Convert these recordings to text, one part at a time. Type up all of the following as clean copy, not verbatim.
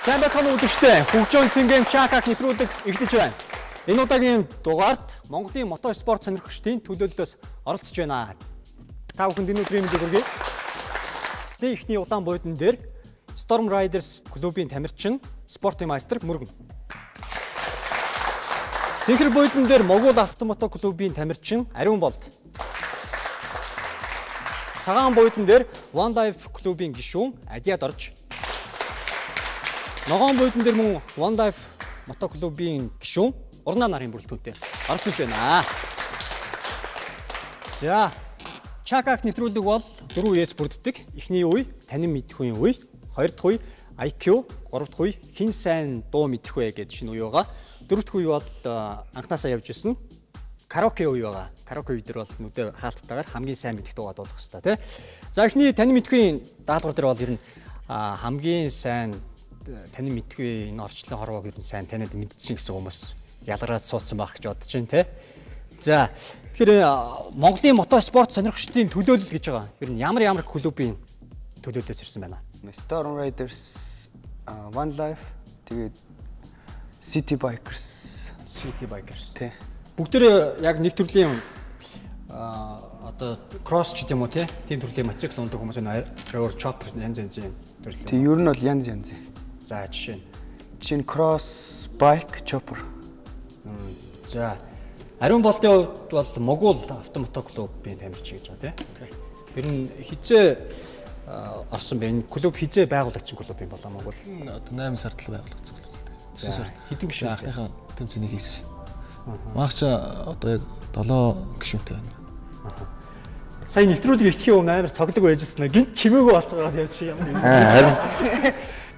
Сайн байцгаана уу үзэгчдээ. Хөгжөөн цэнгэм Чакаг нэвтрүүлэг эхэлж байна. Энэ удаагийн дугаарт Монголын мотоспорт сонирхогчдын төлөөллөөс оролцож байна. Та бүхэнд энэ өдрийн мэндийг хүргэе. Ихний улаан буудан дээр Storm Riders клубын тамирчин спортын майстер Мөргөн. Синхэр буудан дээр Могул автомото клубын тамирчин Ариун Болд. Цагаан буудан дээр One Life клубын гишүүн Адиад орж. Ногоон буудан дээр мөн One Life мотоклубын гишүүн Урнаа нарын бүрэлдэхүүнтэй оролцож байна. За, Чакаг нэвтрүүлэг бол 4 үеэс бүрддэг. Эхний үе танин мэдэх үеийн үе, хоёр дахь үе IQ, гурав дахь үе хин сайн дуу мэдэх вэ гэдэг шинэ үе байгаа. Дөрөв дахь үе бол анхнаасаа явж исэн караоке үе байгаа. Караоке үе дээр бол нүдэ хаалттайгаар хамгийн сайн мэдэх дуугаа дуулах хэрэгтэй, тий. За, эхний танин мэдхийн даалгавар дээр бол ер нь хамгийн сайн танин мэдгүй энэ орчлон хорвоог ер нь сайн танид мэдчихсэн гэсэн хүмүүс ялгараад суудсан байх гэж бодож байна, те. За, тэгэхээр Монголын мотоспорт сонирхогчдын төлөөлөл гэж байгаа. Ер нь ямар клубын төлөөллөөс ирсэн байна? Storm Riders, One Life, тэгээд City Bikers. Тэ. Бүгдээ яг нэг төрлийн одоо кросс ч гэдэм үү, те. Тийм төрлийн мотоцикл ундаг хүмүүс энэ road chopper янз янзын төрлөө. Тэг ер нь бол янз. За, жишээ нь cross bike chopper. За, Ариун Болдын хувьд бол Могул автомото клубын тамирчин гэж байгаа, тийм. Ер нь хизээ орсон бэ? Энэ клуб хизээ байгуулагдсан клуб юм болоо Могул. Одоо 8 сард л байгуулагдсан клуб л дээ. 9 сар. Хэдэн гишүүн анхныхаа тэмцээнийг хийсэн. Магч одоо яг 7 гишүүнтэй байна. Сайн нэвтрүүлэг ихэхийн өмнө амар цоглог байжсэн. Гинт чимээгөө бацгаад явж ямар юм. Харин.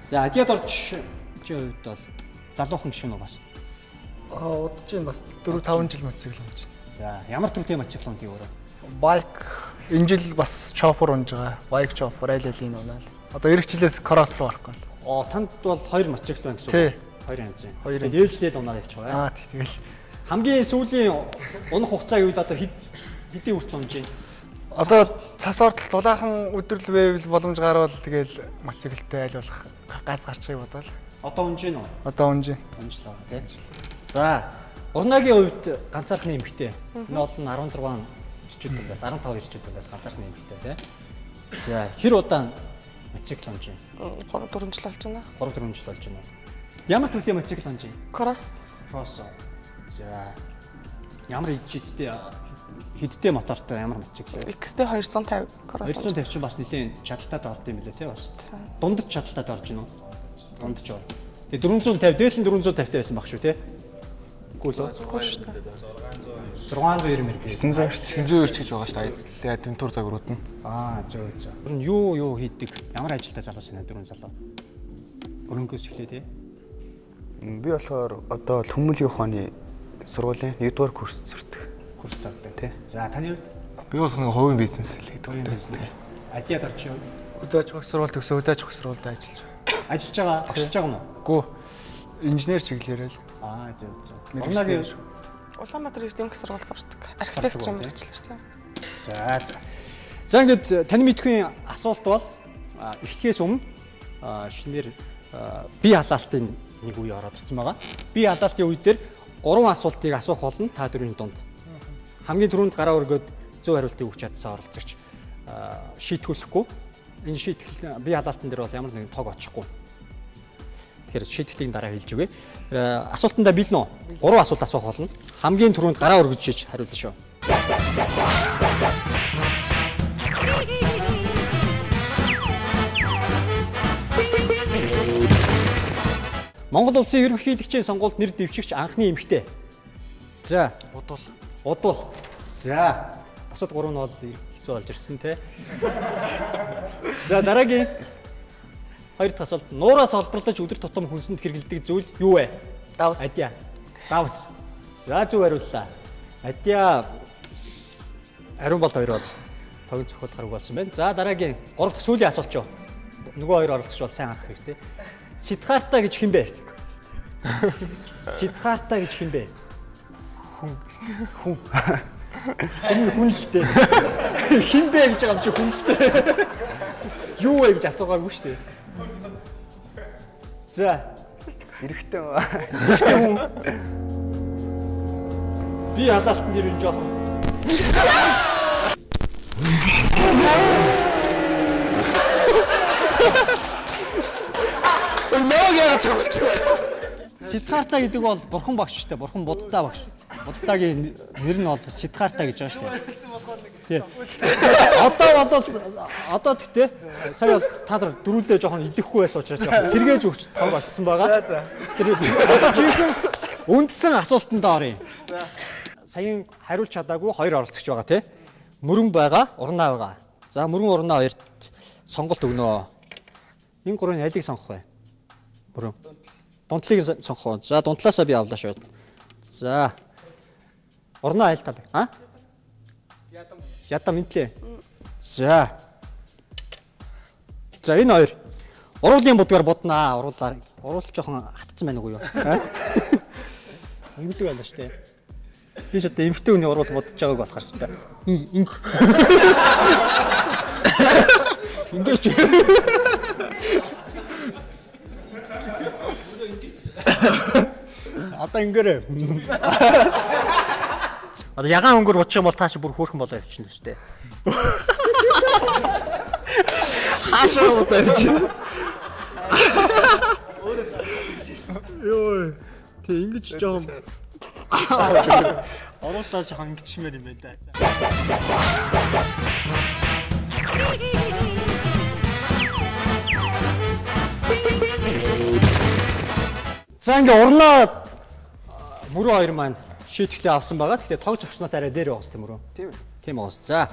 За, Адиад орж чи хувьд бол залуухан гишүүн уу бас? Удаж байна бас 4-5 жил мотоцикл унж. За, ямар төрлийн мотоцикл унтыг өөрөө? Байк энэ жил бас чоппер унж байгаа. Байк чоппер айлын унаал. Одоо эх жилээс кросс руу орох гал. Танд бол 2 мотоцикл байна гэсэн үг. Тий. 2 янзын. Ээлжлэл унаад явчих байгаа. Тэгэл. Хамгийн сүүлийн унах хугацаа юу л одоо хэдийн хүртэл унж байна? Одоо цас ортол дулаахан өдрөл байвал боломж гарвал тэгэл мотоциклтэй айлуулах гац гарчихыг бодвол. Одоо унж байна уу? Одоо унж. Унжлаа тий. За, Урнагийн хувьд ганцаархны эмэгтэй. Энэ бол 16 жижиг дээс 15 жижиг дээс ганцаархны эмэгтэй тий. За, хэр удаан мотоцикл унж байна? 3-4 жил болж байна. 3-4 жил болж байна. Ямар төрлийн мотоцикл унж байна? Кросс. За, ямар хэдтэй мотортой ямар мотоцикл вэ? XT 250 кросс. 250 ч бас нэлийн чадaltaад орд юм билээ тий бас. Дундаж чадaltaад орж гинөө. Дундаж ор. Тэгээ 450 дээш нь 450 байсан баг шүү тий. Үгүй л үү? 690 мөр. 900 ч гэж байгаа шүү дээ. Адвентур загварууд нь. Зөв. Ер нь юу хийдэг? Ямар ажилдаа залуус байна дөрвөн залуу? Өрөнгөөс эхлэе тий. Би болохоор одоо хүмүүлийн ухааны сургуулийн 1-р курс сурдаг. Курс зардаг тий. За, таны хувьд? Би бол нэг хувийн бизнес л хийдэг. Адиад орч юу? Хөдөөж хөх сургууль төгсөө хөдөөж хөх сургуульд ажиллаж байна. Ажиллаж байгаа, багшиж байгаа юм уу? Үгүй. Инженер чиглэлээрээ л. Зөв. Урнагийн Улаанбаатар эрдэнэ сургууль сурдаг. Архитектурын мэргэжлэр тий. За ингээд таны мэдхийн асуулт бол эхлэхээс өмнө шинээр бие халаалтын нэг үе ороод ирсэн байгаа. Бие халаалтын үе дээр 3 асуултыг асуух болно та дөрвийн дунд. Хамгийн түрүүнд гараа өргөд зөв хариултыг өгч чадсан оролцогч шийтгүүлэхгүй. Энэ шийтгэл бие халаалтан дээр бол ямар нэгэн тог очихгүй. Тэгэхээр шийтгэлийн дараа хэлж өгье. Асуултандаа бэлэн үү? 3 асуулт асуух болно. Хамгийн түрүүнд гараа өргөж иж хариулна шүү. Монгол улсын ерөнхийлөгчийн сонгуульд нэр дэвшигч анхны эмэгтэй. За, удвал. За, бусад 3 нь бол хэцүү болж ирсэн те. За, дараагийн 2 дахь асуулт. Нуураас олборлож өдөр тутам хүнсэнд хэрэгэлдэг зүйл юу вэ? Давс. Адиа. Давс. За, зөв хариуллаа. Адиа Ариун Болд 2 бол тогт зохиолохоор болсон байна. За дараагийн 3 дахь сүүлийн асуулт жоо. Нөгөө хоёр оролцогч бол сайн харах хэрэгтэй. Сидхарта гэж хэн бэ? Сидхарта гэж хэн бэ? Хүн л дээ. Хэн бэ гэж байгаа юм чи хүн л дээ. Юу вэ гэж асуугаагүй шүү дээ. За Эрэхтэй хүн. Би халаалтанд ирэн жоохон. Сидхарта гэдэг бол бурхан багш шүү дээ. Бурхан Будда багш. Буддагийн нэр нь бол Сидхарта гэж байгаа шүү дээ. Одоо тэгтээ сая та нар дөрүүлээ жоохон идэхгүй байсан учраас жоохон сэргээж өгч тав болцсон байгаа. Тэр одоо жинхэнэ үндсэн асуултанд оръё. Саяын хариулж чадаагүй хоёр оролцогч байгаа тий. Мөрөн байгаа, урнаа байгаа. За мөрөн урнаа хоёрт сонголт өгнө. Энэ гурвын алийг сонгох вэ? Мөрөн. Дунтлыг сонгох. За дунтлаасаа би авлаа шууд. За. Урнаа аль тал? А? Ядам интлээ. За. За энэ хоёр уруулын будгаар буднаа. Уруул жоохон хатцсан байна уу юу? Имлэг байлаа штэ. Би ч одоо эмхтэй хүний уруул будж байгааг болохоор ч та. Ингэж. Одоо ингэрээ. Одоо ягаан өнгөр учих юм бол тааш бүр хөөрхөн болоо явчихна шүү дээ. Хаашаа удаа явчих. Йоо. Тэг ингэж жоохон оруулаад жоохон ингэчмээр юм байна да. За ингээ урнаа мөрөө хоёр маань шийтгэлээ авсан байгаа. Гэхдээ тог зогсноос арай дээр байгаас тийм үү? Тийм. Тийм байгаас. За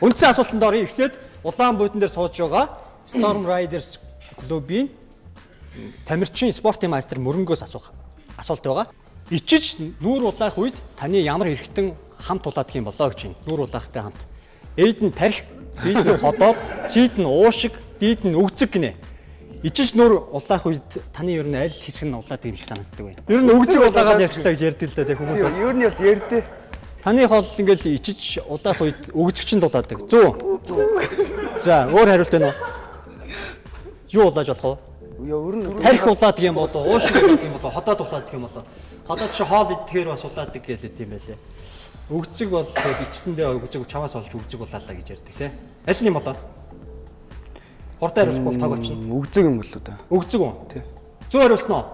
үндсэн асуултанд оръё. Эхлээд Улаанбаатар дээр сууж байгаа Storm Riders клубын тамирчин спортын майстер Мөрөнгөөс асуух асуулт байгаа. Ичиж нүүр улаах үед таны ямар эргэтэн хамт улаадаг юм болоо гэж байна. Нүүр улаахтай хамт. Эйд нь тарих, бийд нь ходоод, сийд нь уушиг, дийд нь өгзөг гинэ. Ичиж нүүр улаах үед таны ер нь аль хэсэг нь улаадаг юм шиг санагддаг вэ? Ер нь өгзөг улаагаад явчлаа гэж ярьдаг л да тийм хүмүүс. Ер нь бол ярьдээ. Таны хол ингээл ичиж улаах үед өгзөгч нь улаадаг. Зүү. За өөр хариулт байна уу? Юу улааж болох вэ? Ер нь тарих улаадаг юм болоо, уушиг улаадаг юм болоо, ходоод улаадаг юм болоо. Ходоод чи хоол идэхээр бас улаадаг гэлээ тийм байлээ. Өгзөг бол ичсэндээ өгзөг чамаас олж өгзөг улаалаа гэж ярьдаг тий. Аль нь юм болоо? Хурдан хариулах бол таг очно. өгзөг юм болоо да. Өгзөг үү? Тий. Зөв хариулсан уу?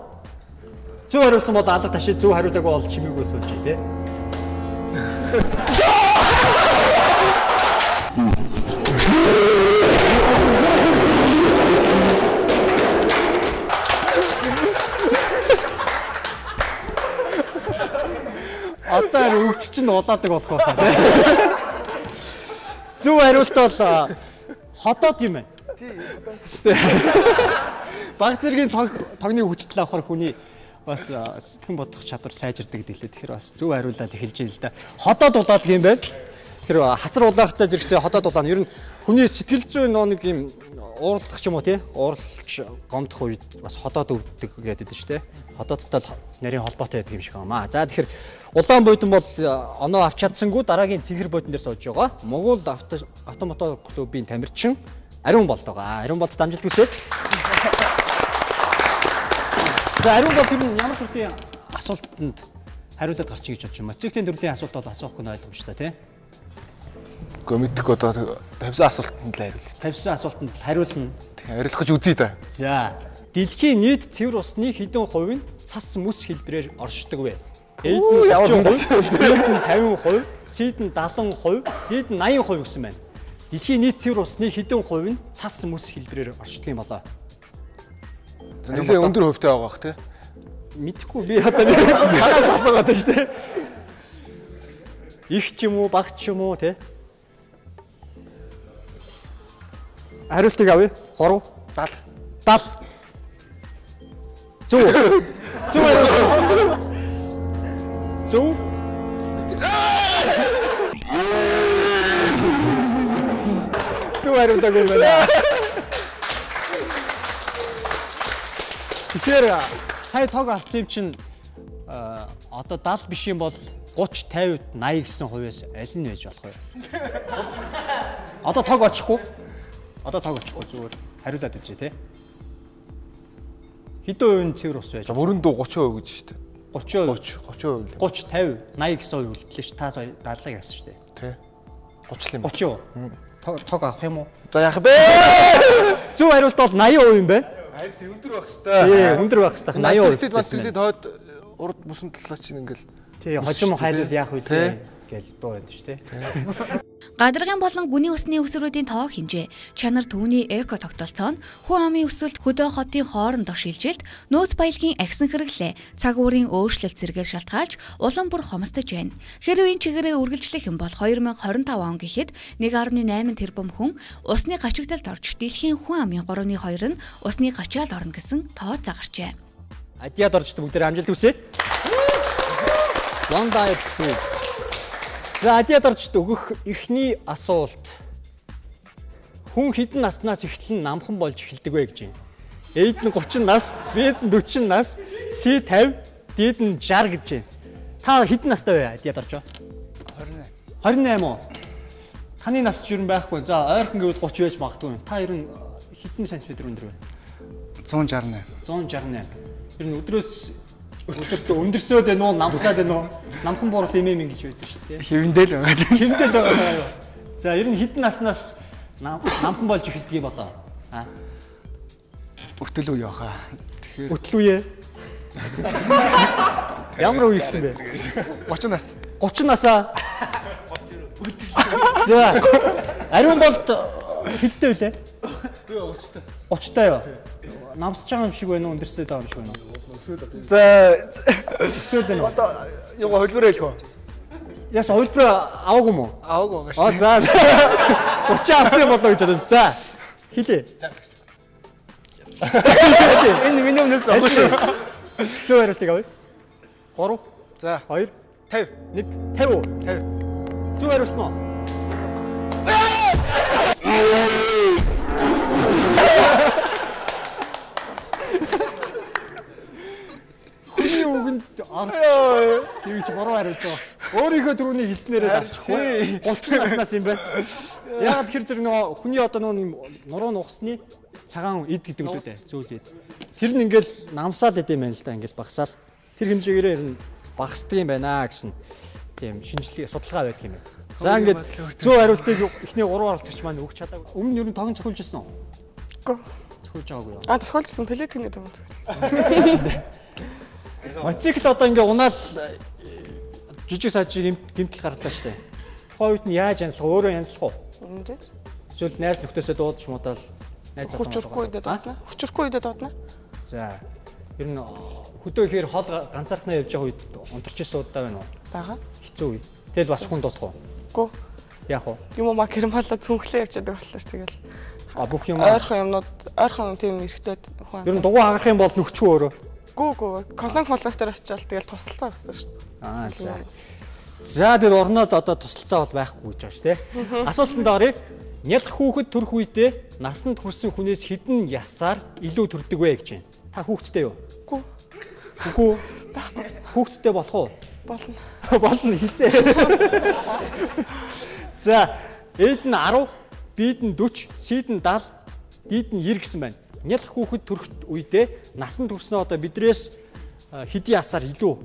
Зөв хариулсан бол алга ташаа зөв хариулаагүй бол чимээгөөс болж тий. Одоо өгч чинь улаадаг болох байна. Зөв хариулт бол ходоод юм байна. Тий. Баг зэргийн тогны хүчтэй авахар хүний бас сэтгэн бодох чадвар сайжирдаг гэдэг лээ. Тэгэхээр бас зөв хариулаад эхэлж байна л да. Ходоод улаадаг юм байна. Тэр хасар улаахтай зэрэгцээ ходоод улаана. Ер нь хүний сэтгэл зүйн нэг юм уурлах ч юм уу тий. Уурлж гомдох үед бас ходоод өвддөг гэдэг нь шүү дээ. Ходоодтой нарийн холбоотой байдаг юм шиг байна. За тэгэхээр Улаанбаатар бол оноо авч чадсангүй дараагийн цэгэр бодон дээр сууж байгаа. Монгол автомото клубын тамирчин Ариун Болд байгаа. Ариун Болд дамжилт хүсье. За Ариун Болд ер нь ямар төрлийн асуултанд хариулаад гарч ий гэж бодож байна. Мотоциклийн төрлийн асуулт бол асуухгүй нь ойлгомжтой тий. Гэхдээ мэдхгүй одоо тавьсан асуултанд л хариул. Тавьсан асуултанд хариулна. Арилах гэж үзье да. За дэлхийн нийт цэвэр усны хэдэн хувь нь цас мөс хэлбэрээр оршдог вэ? Эд нь 30%, Б нь 50%, С нь 70%, Д нь 80% гэсэн байна. Дэлхийн нийт цэвэр усны хэдэн хувь нь цас мөс хэлбэрээр оршдог юм болоо? Нэлээд өндөр хувьтай байгаа бах тий. Мэдхгүй би одоо хагас асуугаад байна шүү дээ. Их ч юм уу, бага ч юм уу тий. Хариултыг авъя. 3 70. Зөв. Зөв хариулт. Зөв. Зөв хариулаагүй байна. Тэгэхээр сая тог авсан юм чинь одоо 70 биш юм бол 30, 50, 80 гэсэн хувиас аль нь байж болох вэ? Одоо тог очихгүй. Зүгээр хариулаад үзье те. Хэдэн хувийн цэвэр ус байж? Мөрөн дүү 30% гэж шүү дээ. 30%. 30, 50, 80 гэсэн хувь үлдлээ ш. Та сая 70-ыг авсан шүү дээ. Тий. 30 юм. 30%. Тог авах юм уу? За яах бэ? Зөв хариулт бол 80% юм байна. Харин тэг өндөр байх хэвээр. Тий, өндөр байх хэвээр 80%. Тэгэд бас тэгээд хойд урд бусан талаа чинь ингээл тий, хожим хайлуул яах вэ гэж дуу байдаг шүү дээ. Гадаргын болон гүний усны өсвөрүүдийн тоог хэмжээ, чанар төвний эко тогтолцоо нь хүн амын өсөлт хөдөө хотын хоорондох шилжилт, нөөц баялагын агсан хэрэглээ, цаг уурын өөрчлөлт зэргээр шалтгаалж улам бүр хомсдож байна. Хэрвээ чигээрээ үргэлжлэх юм бол 2025 он гэхэд 1.8 тэрбум хүн усны гачигдалд орж дэлхийн хүн амын 3/2 нь усны гачаал орно гэсэн тоо загарчээ. Адиад орчд бүгдээр амжилт хүсье. One diet food. За адиад орчд өгөх эхний асуулт. Хүн хэдэн наснаас эхлэн намхан болж эхэлдэг вэ гэж байна. Эд нь 30 нас, Б'д нь 40 нас, С 50, Д'д нь 60 гэж байна. Та хэдэн настай вэ адиад орчоо? 28. 28 уу? Таны нас ч юу байхгүй. За ойрхон гэвэл 30 байж магадгүй. Та ер нь хэдэн сантиметр өндөр вэ? 168. 168. Ер нь өдрөөс өдөртөө өндөрсөөд байна уу, намсаад байна уу? Намхан буурал эмэм ингэж байдаг шүү дээ. Хэвэндэл байгаа. Хэвэндэл байгаа юу? За ер нь хэдэн наснаас намхан болж эхэлдэг юм болоо? Өтөл үе яхаа. Өтөл үе. Ямар үе гэсэн бэ? 30 нас. 30 насаа. За. Ариун болд хэдтэй вүлээ? би 30-тай. 30-тай юу? Намсаж байгаа юм шиг байна уу, өндөрсөд байгаа юм шиг байна уу? За өсөөл нь. одоо юу хөлбөр хэлэх үү? Яс хөлбөр аваагүй юм уу? Аваагүй байгаа шүү. За 30 авсан юм болоо гэж бодсон. За хэлээ. Энэ миний өмнөөс авахгүй. Зөв хариултыг авъя. 3. За 2 50. 1 50. 50. Зөв хариулсан уу? Хүний үгэнд юу ч буруу хариулж байгаа. Өөрийнхөө түрүүний хэлснээрээ дарчихгүй. 30 наснаас юм байна. Яагаад тэр зэрэг нөгөө хүний одоо нөгөө нуруу нухсны цагаан эд гэдэг үү дээ. Зөөлөд. Тэр нь ингээл намсаал идэм байна л да. Ингээл багасаал. Тэр хэмжээгээр ер нь багасдаг юм байна гэсэн тийм шинжилгээ судалгаа байдаг юм байна. За ингээд зөв хариултыг эхний 3 оролцогч маань өгч чадаагүй. Өмнө нь ер нь тогон цохилж ирсэн үү? Үгүй. Цохилж байгаагүй юу? Цохилжсэн плетикний тогон цохилжсэн. Мотоцикл одоо ингээ унаал жижиг сажиг гэмтэл гарлаа штэ. Тухайн үед нь яаж янзлах өөрөө янзлах уу? Үнэхээр. Эсвэл найз нөхдөсөө дуудаж муудаал найз залуу Хүчрхгүй үедээ дуудана. Хүчрхгүй үедээ дуудана. За. Ер нь хөдөө ихээр хол ганцаархнаа явж байгаа үед унтарч ирсэн удаа байна уу? Бага. Хэцүү үе. Тэгэл бас хүн дуудах уу? Үгүй. Яах вэ? Юм уу кермалаа цүнхлээ явчихдаг боллоо ш тэгэл. Бүх юм ойрхон тийм эргэтэй хүн. Ер нь дугуй хагах юм бол нөхчөө өөрөө. Гүү. Колонтер очивол тэгэл тусалцаа өгсөн шүү дээ. За. За тэр орноод одоо тусалцаа бол байхгүй гэж байна шүү дээ. Асуултанд оръё. Нялх хүүхэд төрөх үедээ насанд хүрсэн хүнээс хэдэн ясаар илүү төрдөг вэ гэж байна. Та хүүхэдтэй юу? Үгүй. Хүүхэдтэй болох уу? Болно. Болно хизээ. За, Эд нь 10, Б'д нь 40, C'д нь 70, Д'д нь 90 гэсэн байна. Нялх хүүхэд төрөх үедээ насанд хүрсэн одоо бидрээс хэдийн ясаар илүү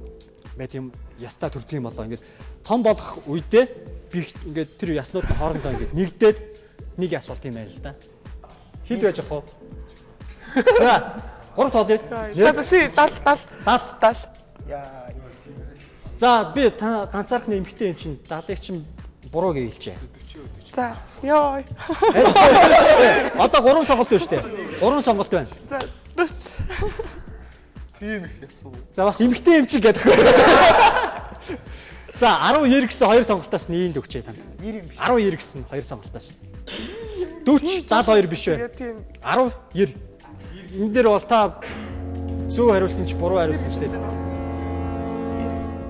байт юм ястаа төрдөг юм болоо. Ингээд том болох үедээ би ингээд тэр яснууд нь хоорондоо ингээд нэгдээд нэг яс болт юм байна л да. Хэд байж ах вэ? За, 3 тоолъё. За 70. Яа. За би та ганцаархны эмэгтэй юм чинь 70-ыг чинь буруу гэж хэлжээ. За, ёо. Одоо 3 сонголт байна шүү дээ. 3 сонголт байна. За 40. Тийм их ясуу. За бас эмэгтэй юм чинь гэдэг. За 10 90 гэсэн 2 сонголтоос нийлд өгчээ танд. 10 90 гэсэн 2 сонголтоос. 40 72 биш вэ? 10 90. Энэ дээр бол та зөв хариулсан ч буруу хариулсан ч дээ.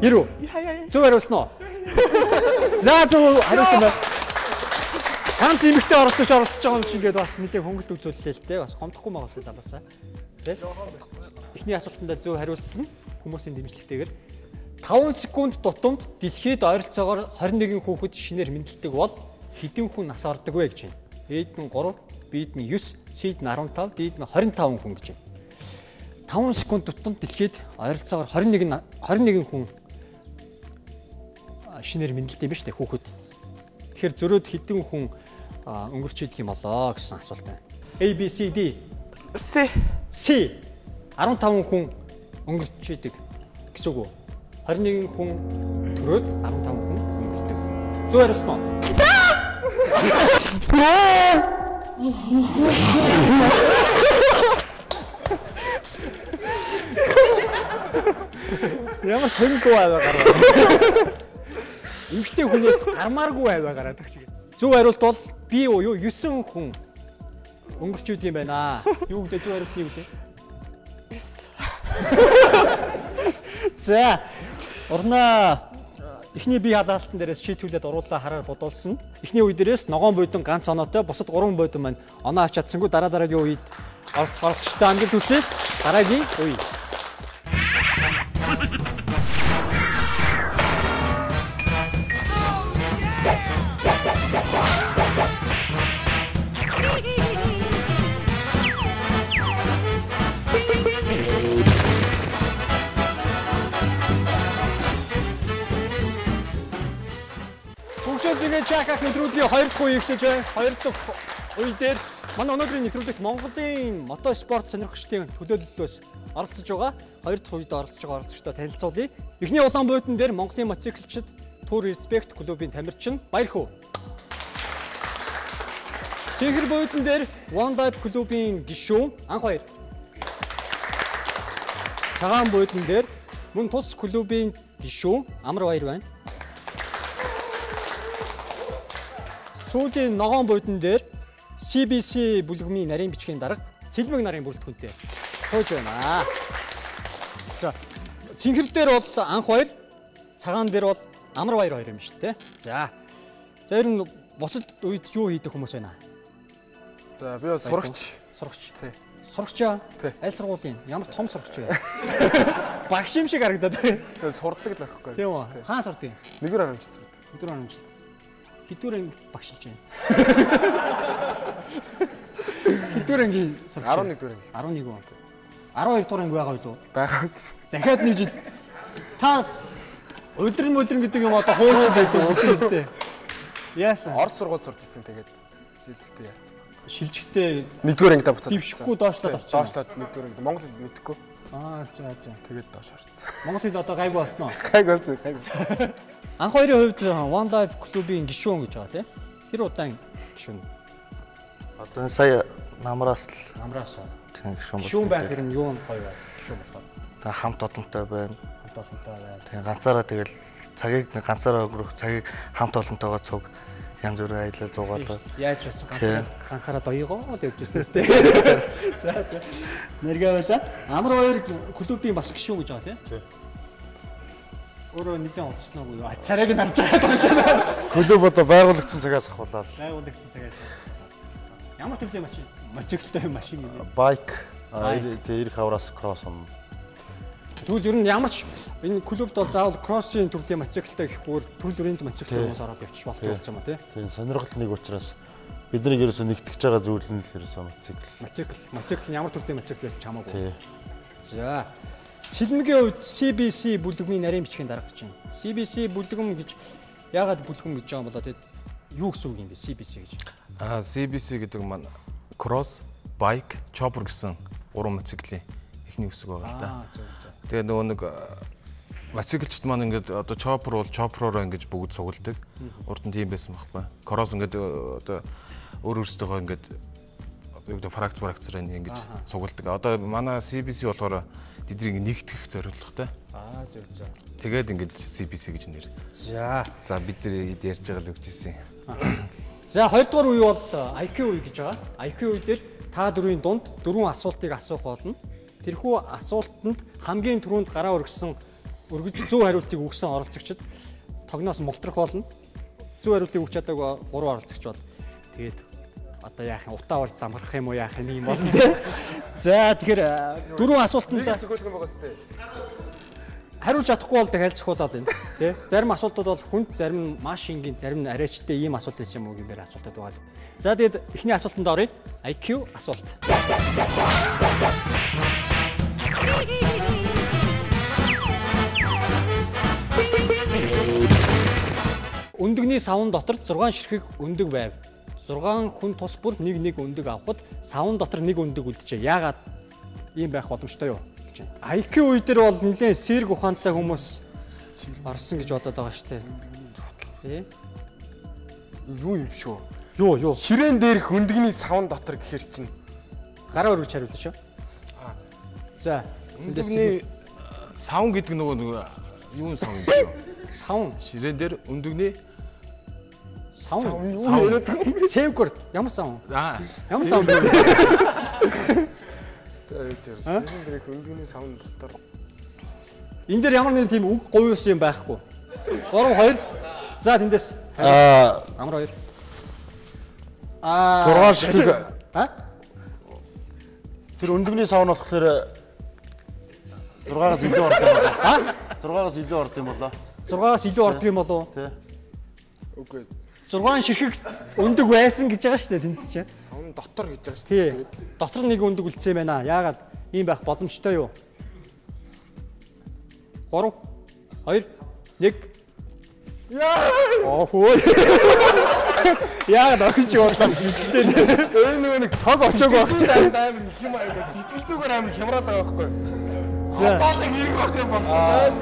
90. Зөв хариулсан уу? За зөв хариулсан байна. Ганц эмэгтэй оролцож байгаа юм шиг ингээд бас нэлээд хөнгөлт үзүүллээ л дээ. Бас гомдохгүй байгаа бас залуусаа. Тэ? Эхний асуултанд зөв хариулсан хүмүүсийн дэмжлэгтэйгээр 5 секунд тутамд дэлхийд ойролцоогоор 21 хүүхэд шинээр мэндэлдэг бол хэдэн хүн нас ордог вэ гэж байна. Эд нь 3, Б'д нь 9, C'д нь 15, Д'д нь 25 хүн гэж байна. 5 секунд тутамд дэлхийд ойролцоогоор 21 хүн шинээр мэндэлдэг юм ба штэ хүүхэд. Тэгэхээр зөрөөд хэдэн хүн өнгөрч идэх юм болоо гэсэн асуулт байна. A, B, C, D. C. 15 хүн өнгөрч идэг гэсэн үг үү? 21 хүн төрөөд 15 хүн өнгөрдөг. Зөв хариулсан уу? Ямар сонирхол байгаа. Эмэгтэй хүнээс гармааргүй байгаад байгаа шиг. Зөв хариулт бол би уу юу 9 хүн өнгөрч идэг юм байна. Юу гэдэг зөв хариулт нь юу вэ? 9. За урнаа эхний бие халаалтан дээрээс шийтүүлээд уруулаа хараар бодуулсан. Эхний үе дээрээс ногоон бойдон ганц оноотой, бусад 3 бойдон маань оноо авч чадсангүй дараагийн үед оролцогчтой амжилт хүсье. Дараагийн үе. Бүгд чаках нэвтрүүлгийн 2 дахь үе эхлэж байна. 2 дахь үе дээр манай өнөөдрийн нэвтрүүлэгт Монголын мотоспорт сонирхогчдын төлөөллөөс оролцож байгаа. 2 дахь үед оролцож байгаа оролцогчдоо танилцуулъя. Эхний улаан бойдон дээр Монголын мотоциклчид Tour Respect клубын тамирчин Баярхүү. Цэнхэр бойдон дээр One Life клубын гишүүн Анхбаяр. Цагаан бойдон дээр мөн тус клубын гишүүн Амрбаяр байна. Сүүлийн ногоон бойдон дээр CBC бүлгэмийн нарийн бичгийн дарга Цэлмэг нарын бүрэлдэхүүнтэй сууж байна. За цэнхэр дээр бол Анхбаяр, цагаан дээр бол Амрбаяр хоёр юм шүү дээ. За ер нь бусад үед юу хийдэг хүмүүс байна? За би бас сурагч. Тий. Сурагч аа? Аль сургуулийн? Ямар том сурагч вэ? Багш юм шиг харагдаад байна. Тэгээ сурдаг л байхгүй. Тийм үү? Хаан сурдаг? Нэгдүгээр харамжилт сурдаг. Нэгдүгээр харамжилт. Хэдүгээр анги багшилж байна. Хэдүгээр анги сурагч? 11-р анги. 11 он. 12 дугаар анги байгаа юу? Байгаас. Дахиад нэг жил та өдрөн гэдэг юм одоо хуучин зайдаг болсон үстэй. Яасан? Орос сургууль сурч ирсэн тэгээд шилжилттэй яатсан. Шилжигтэй 1-р ангидаа буцаад. Дэвшихгүй доошлоод орсон. Доошлоод 1-р ангид Монгол хэл мэдэхгүй. За. Тэгээд доош орсон. Монгол хэл одоо гайгүй болсон уу? Гайгүй. Анх хоёрын хувьд One Life клубын гишүүн гэж байгаа тийм. Тэр удаан гишүүн. Одоо сая намраас тийм гишүүн. Гишүүн байх хэрэг нь юу гоё бай. Гишүүн болоод. Та хамт олонтой байна. Тийм Ганцаараа тэгэл цагийг ганцаараа өнгөрөх цагийг хамт олонтойгоо цуг янз бүрийн аялал зугаалаа. Яаж болсон ганцаараа доёгоо л явжсэн тест. За. Нэргээ байла. Амр 2 клубын бас гишүүн гэж байгаа тийм. Өөрөө нэлээд удснаагүй юу? Царайг нь харж байгаа юм шиг. Клуб одоо байгуулагдсан цагаас ахуулаад. Байгуулагдсан цагаас. Ямар төрлийн машин? Мотоциклтай машин юм. Байк, эрх авраас кросс юм. Тэгвэл ер нь ямар ч энэ клубд бол заавал кроссын төрлийн мотоциклтай гэхгүйгээр төрөл бүрийн мотоциклтай хүмүүс ороод явчих болтой болсон юм а тий. Тийм сонирхол нэг учраас бидний ерөөсөө нэгтгэж байгаа зүйл нь л ерөөсөө мотоцикл нь ямар төрлийн мотоцикл байсан ч хамаагүй. За Цэлмэгийн хувьд CBC бүлгэмийн нарийн бичгийн дарга гэж байна. CBC бүлгэм гэж яагаад бүлгэм гэж байгаа юм болоо тэгээд юу гэсэн үг юм бэ CBC гэж? CBC гэдэг маань cross, bike, chopper гэсэн 3 мотоциклийн эхний үсэг байгаа л да. Тэгээд нөгөө нэг мотоциклчд маань ингээд одоо chopper бол chopper-ороо ингэж бүгд цугладаг. Урд нь тийм байсан байхгүй. Cross ингээд одоо өөр өөрсдөө ингээд одоо фракцраар ингэж цугладаг. Одоо манай CBC болохоор тэднийг нэгтгэх зорилготой. Зөв. Тэгээд ингэж CBC гэж нэр. За бид нар хэд ярьж байгаа л өгчээсэн. За хоёрдугаар үе бол IQ үе гэж байгаа. IQ үе дээр та дөрвийн дунд 4 асуултыг асуух болно. Тэрхүү асуултанд хамгийн түрүүнд гараа өргөж зөв хариултыг өгсөн оролцогчид тогноос мултрах болно. Зөв хариултыг өгч чадаагүй 3 оролцогч бол Тэгээд одоо яах юм утаа болж замгарах юм уу яах юм болно те. За тэгэхээр 4 асуултанд зөвхөлөх юм байгаас тээ. хариулж чадахгүй бол дахиад зөвхүүлээд байна тий. Зарим асуултууд бол хүнд, зарим маш энгийн, зарим арайчтай ийм асуулт байсан юм уу гэмээр асуултууд байгаа. За тэгээд эхний асуултанд оръё. IQ асуулт. Өндөгний савн дотор 6 ширхэг өндөг байв. 6 хүн тус бүр нэг өндөг авахд савн дотор нэг өндөг үлджээ. Яагаад ийм байх боломжтой юу? IQ үе дээр бол нэлээд сэрг ухаантай хүмүүс орсон гэж бодоод байгаа шүү дээ. Тий? Юу юм шүү? Юу? Ширээн дээрх өндөгний савн дотор гэхэр чинь гараа өргөж хариулна шүү. За, өндөгний савн гэдэг нөгөө юун савн юм бэ? Савн. Ширээн дээр өндөгний савн. Сэвгүрд ямар савн? Ямар савн бэ? за яаж ширээн дээрх өндөгний савн дотор энэ дээр ямар нэг тийм үг говьсон юм байхгүй. 3 2. За тэндээс амар 2. 6 ширхэг. Тэр өндөгний савн болохоор 6-аас илүү ордог юм болоо. 6-аас илүү ордог юм болоо. 6-аас илүү ордог юм болоо. Тий. үгүй 6 ширхэг өндөг байсан гэж байгаа шүү дээ тэнд чинь. савн дотор гэж байгаа шүү. Тий. Дотор нэг өндөг үлдсэн юм байна. Яагаад ийм байх боломжтой юу? 3 2 1. Оо. Яагаад огч бодлоо гэхдээ нэг тог очоог багч. амар их юм аяга сэтгэл зүгээр амар хямраад байгаа байхгүй. За. Баталыг ирэх байх юм болсон.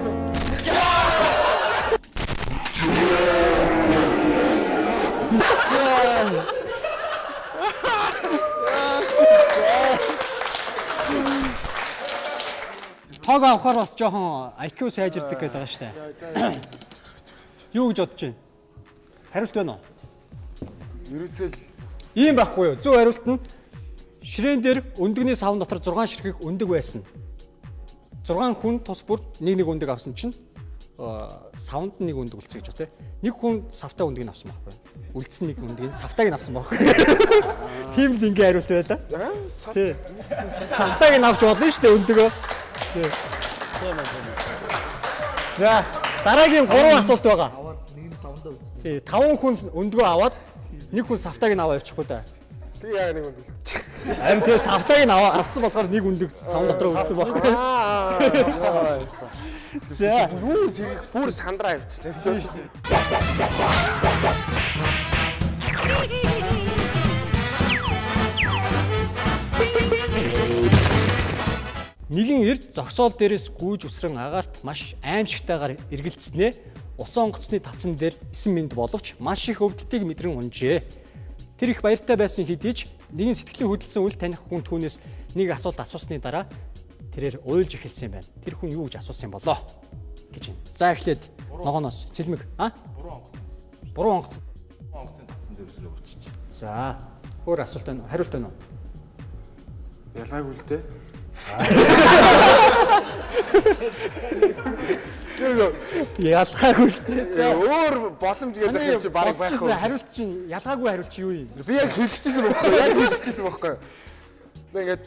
Тог авахаар бас жоохон IQ сайжирдаг гэдэг байгаа шүү дээ. Юу гэж бодож байна? Хариулт байна уу? Ерөөсөө Ийм байхгүй юу? Зөв хариулт нь ширээн дээр өндөгний савн дотор 6 ширхэг өндөг байсан. 6 хүн тус бүр нэг өндөг авсан чинь савнд нэг өндөг үлдсэн гэж байна. Нэг хүн савтай өндгийг авсан байхгүй юу? Үлдсэн нэг өндгийг савтайг авсан байхгүй юу? Тийм л ингээ хариулт байлаа. Тий. Савтайг авч болно шүү дээ өндөгөө. За дараагийн 3 асуулт байгаа. Тий 5 хүн өндгөө аваад нэг хүн савтайг нь аваа явчихгүй да. тэг яг нэг өндөг үлдчих. Харин тэгээ савтайг нь авцсан болохоор нэг өндөг савн дотор үлдсэн байхгүй. За юу сэрэх бүр сандраа явчихлаа шүү дээ. нэгэн эрд зогсоол дээрээс гүйж үсрэн агаарт маш аимшигтайгаар эргэлдснээ усан онгоцны тавцан дээр 9 минут боловч маш их өвдөлтийг мэдрэн унжээ. Тэр их баяртай байсан хэдий ч нэгэн сэтгэлийн хөдөлсөн үл таних хүн түүнээс нэг асуулт асуусны дараа тэрээр уйлж эхэлсэн юм байна. Тэр хүн юу гэж асуусан юм болоо гэж байна. За эхлээд ногооноос цэлмэг буруу онгоц тавцан дээр өсрөө өччих. За өөр асуулт байна. Хариулт байна уу? Ялгаагүй л дээ. Ялгаагүй л дээ. За өөр боломж гэдэг юм чи барыг байх уу? Хариулт чинь ялгаагүй хариулт чи юу юм? Би яг хэлчихсэн байхгүй юу? Яг хэлчихсэн байхгүй юу? Ингээд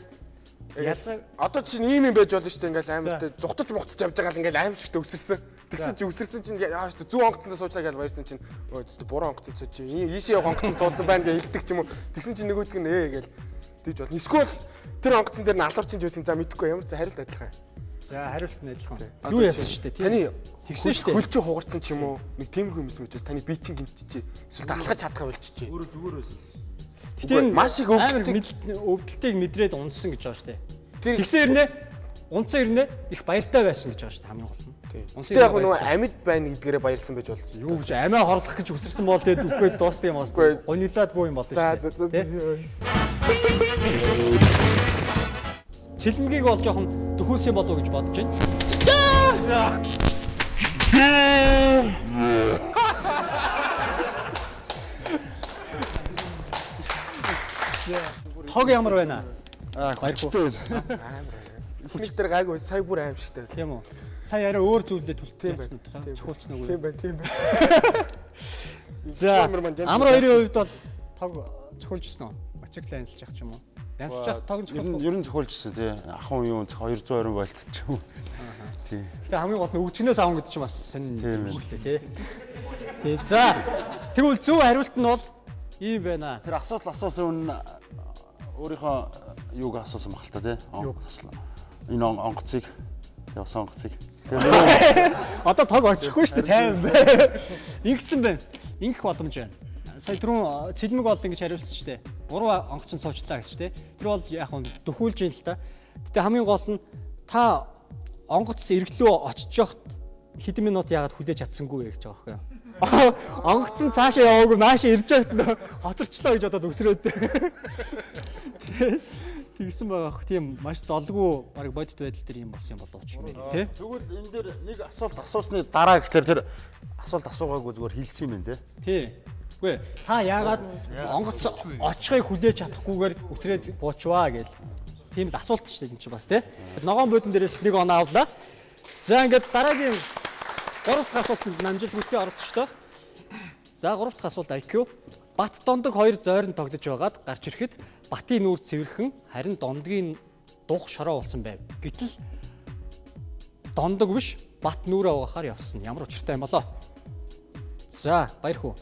одоо чинь ийм юм байж болно шүү дээ. Ингээл амар зүхтаж мухтаж явж байгаа л ингээл аимшигтай өсөрсөн. Тэгсэн чи өсөрсөн чинь яа шүү дээ. Зүүн онгоцонд суучлаа гэж баярсан чинь өө зү буруу онгоцонд сууж чи ийшээ явах онгоцонд суудсан байна гэж хэлдэг ч юм уу. Тэгсэн чи нөгөөдг нь гээл тэгж болно. Эсвэл тэр онгоцон дээр нь алуурчин ч байсан за мэдэхгүй ямар ч хариулт адилхан. За хариулт нь адилхан. Юу яасан шүү дээ. Таны тэгсэн шүү дээ. хөлчөө хугарсан ч юм уу? Нэг тиймэрхүү юм эсвэл таны бие чинь гимтчихээ. Эсвэл алхаж чадхаа болчихжээ. Өөрөө зүгээр байсан. Гэтэ маш их өвдөлтийг мэдрээд унсан гэж байгаа шүү дээ. Тэгсэн ирнэ унцсан ирнэ их баяртай байсан гэж байгаа шүү дээ хамгийн гол нь. Унсан яг нөгөө амьд байна гэдгээрээ баярсан байж болж байна. Юу гэж амиа хорлох гэж үсэрсэн бол тэгээд үгүй дуусна юм ааш. Гонилаадгүй юм болно шүү дээ. Цэлмгийг бол жоохон дөхүүлсэн болов уу гэж бодож байна. Тог ямар байна? Хүчтэй. Хүчтэй гайгүй сая бүр аимшигтай. Тийм үү? Сая арай өөр зүйлдээ түлхтэй байсан уу? Цохолцсон уу? Тийм байна. За амар хоёрын хувьд бол тог зохиолжсэн үү? Мотоцикл янзлж явах ч юм уу? Янзлж явах тогнож болох. Ер нь зохиолжсэн тий. Ахын юу 220 болт ч юм уу. Тий. Гэтэ хамгийн гол нь өгчнөөс авах гэдэг чинь бас сонь юм шүү дээ тий. Тий. За. Тэгвэл зөв хариулт нь бол ийм байна. Тэр асуусан үн өөрийнхөө юуг асуусан баг л та тий. Энэ онгоцыг явсан онгоцыг. Одоо тог очихгүй шүү дээ 50 байна. Ингэсэн байна. Ингэх боломж байна. Сая түрүүн цэлмэг бол ингэж хариулсан шүү дээ. 3 онгоц нь суучлаа гэсэн шүү дээ. Тэр бол яг нь дөхүүлж юм л та. Гэтэ хамгийн гол нь та онгоц эргэлөө очиж явахт хэдэн минут яагаад хүлээж чадсангүй гэж байгаа байхгүй юу? Онгоц нь цаашаа яваагүй наашаа ирж байхад хоторчлоо гэж одоо өсрөөд. Тэгсэн байгаа хөө тийм маш золгүй баг бодит байдал дээр юм болсон юм болов уу тий. Тэгвэл энэ дээр нэг асуулт асуусны дараа гэхэлэр тэр асуулт асуугаагүй зүгээр хэлсэн юм байна тий. Үгүй та яагаад онгоц очихыг хүлээж чадахгүйгээр өсрээд буучваа гээл. Тийм л асуулт шүү дээ энэ чинь бас тий. Ногоон бодон дээрээс нэг оноо авлаа. За ингээд дараагийн 3 дахь асуултанд намжилт хүсээ оролцсон шүү дээ. За 3 дахь асуулт IQ. Бат дондог хоёр зойрон тогдож байгаад гарч ирэхэд батын нүүр цэвэрхэн харин дондгийн дух шороо болсон байв. Гэтэл дондог биш бат нүүрээ угаахаар явсан. Ямар учиртай юм болоо? За баяр хүү.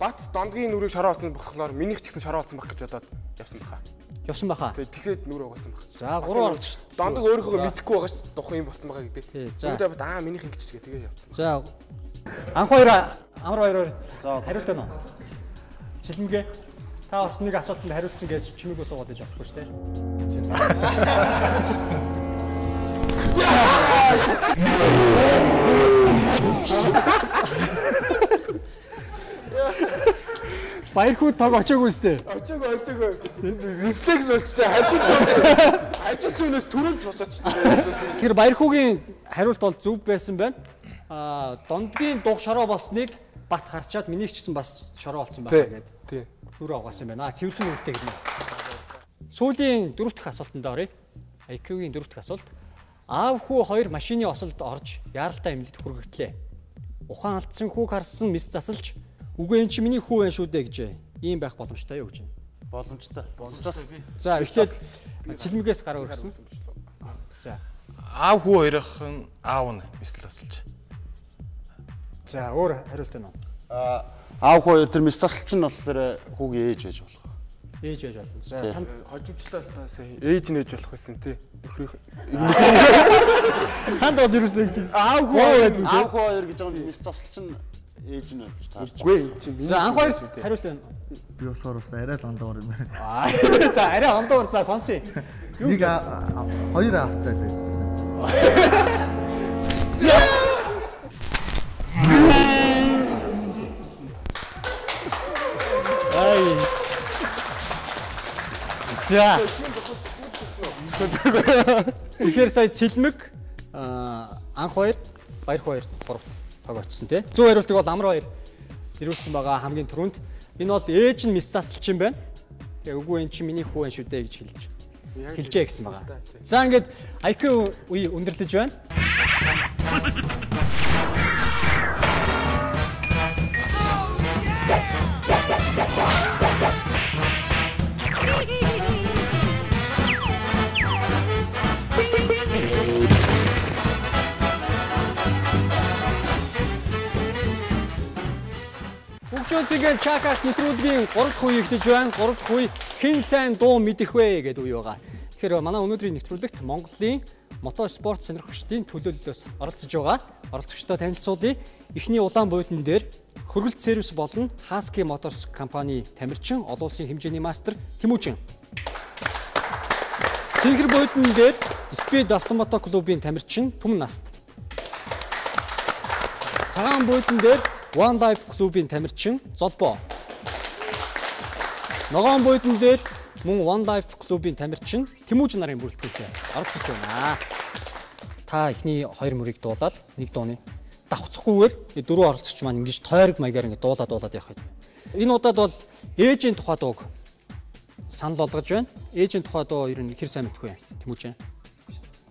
Бат дондгийн нүрийг шороо болсон болохоор минийх ч гэсэн шороо болсон байх гэж бодоод явсан баха. Явсан баха. Тэгэхээр нүрээ угаасан баха. За 3 орж. Дондог өөрөөгөө мэдэхгүй байгаа ш дух юм болсон байгаа гэдэг. Үүнтэй бат минийх ингэж тэгээ явсан. За анх хоёр амар хоёр хариулт байна уу? Цэлмгээ та бас нэг асуултанд хариулсан гэж чимээгөө суугаад иж болохгүй шүү дээ. Баяр хүү тог очоогүй шүү дээ. Очоогүй. Рефлекс болчих хажууд түүнээс төрөлж босооч. Тэр баяр хүүгийн хариулт бол зөв байсан байна. Дондгийн дух шороо болсныг бат харчаад минийх ч гэсэн бас шороо болсон байна гэдэг. Тий. Нүрээ угаасан байна. Цэвэрхэн нүртэй гэнэ. Сүүлийн 4 дахь асуултанд оръё. IQ-гийн 4 дахь асуулт. Аав хүү хоёр машины осолд орж яаралтай эмнэлэгт хүргэтлээ. Ухаан алдсан хүүг харсан мэс засалж үгүй эн чи миний хүү байна шүү дээ гэж ийм байх боломжтой юу гэж байна. Боломжтой. За эхлээд цэлмгээс гараа өргөсөн. За Аав хүү хоёрын аав нь мэс засалж. За өөр хариулт байна уу? Аав хүү тэр мэс засалч нь болохоор хүүгийн ээж байж болох. Ээж байж болно. За танд хожимчлаа та сая ээж нээж болох байсан тий. Нөхрийнх. Танд бол ерөөсөө аав хүү хоёр гэж байгаа мэс засалч нь ээж нь болж таарч. Үгүй энэ чинь. За анх хоёр хариулт байна. Би болохоор бас арай л ондоор юм байна. За арай ондоор за сонсъё. Нэг хоёр автаа л гэж байна. Ай. За. Тэгэхээр сая цэлмэг анх хоёр, баяр хоёр, гуравт тог очсон тий. Зөв хариултыг бол амар хоёр ирүүлсэн байгаа хамгийн түрүүнд. Энэ бол ээж нь мэс засалч юм байна. Тэгээ үгүй эн чинь миний хүү байна шүү дээ гэж хэлжээ гэсэн байгаа. За ингээд IQ үе өндөрлөж байна. Хөгжөөцгийн чакарт нэвтрүүлгийн 3 дахь үе эхлэж байна. 3 дахь үе хэн сайн дуу мэдэх вэ гэдэг үе байгаа. Тэгэхээр манай өнөөдрийн нэвтрүүлэгт Монголын мотоспорт сонирхогчдын төлөөллөөс оролцож байгаа. Оролцогчдоо танилцуулъя. Эхний улаан буудлын дээр хөргөлт сервис болон Husky Motors компани тамирчин, олон улсын хэмжээний мастер Тэмүүжин. Синхэр буудлын дээр Speed Automото клубын тамирчин Түмэн Наст. Цагаан буудлын дээр One Life клубын тамирчин Золбоо. Ногоон буудлын дээр мөн One Life клубын тамирчин Тэмүүжин нарын бүрэлдэхүүнтэй оролцож байна. Та эхний 2 мөрийг дуулаад нэг дууны давхцахгүйгээр дөрөв оролцогч маань ингэж тойрог маягаар ингэ дуулаад явах юм. Энэ удаад бол ээжийн тухай дууг санал болгож байна. Ээжийн тухай дуу ер нь хэр сайн мэдхгүй Тэмүүжин.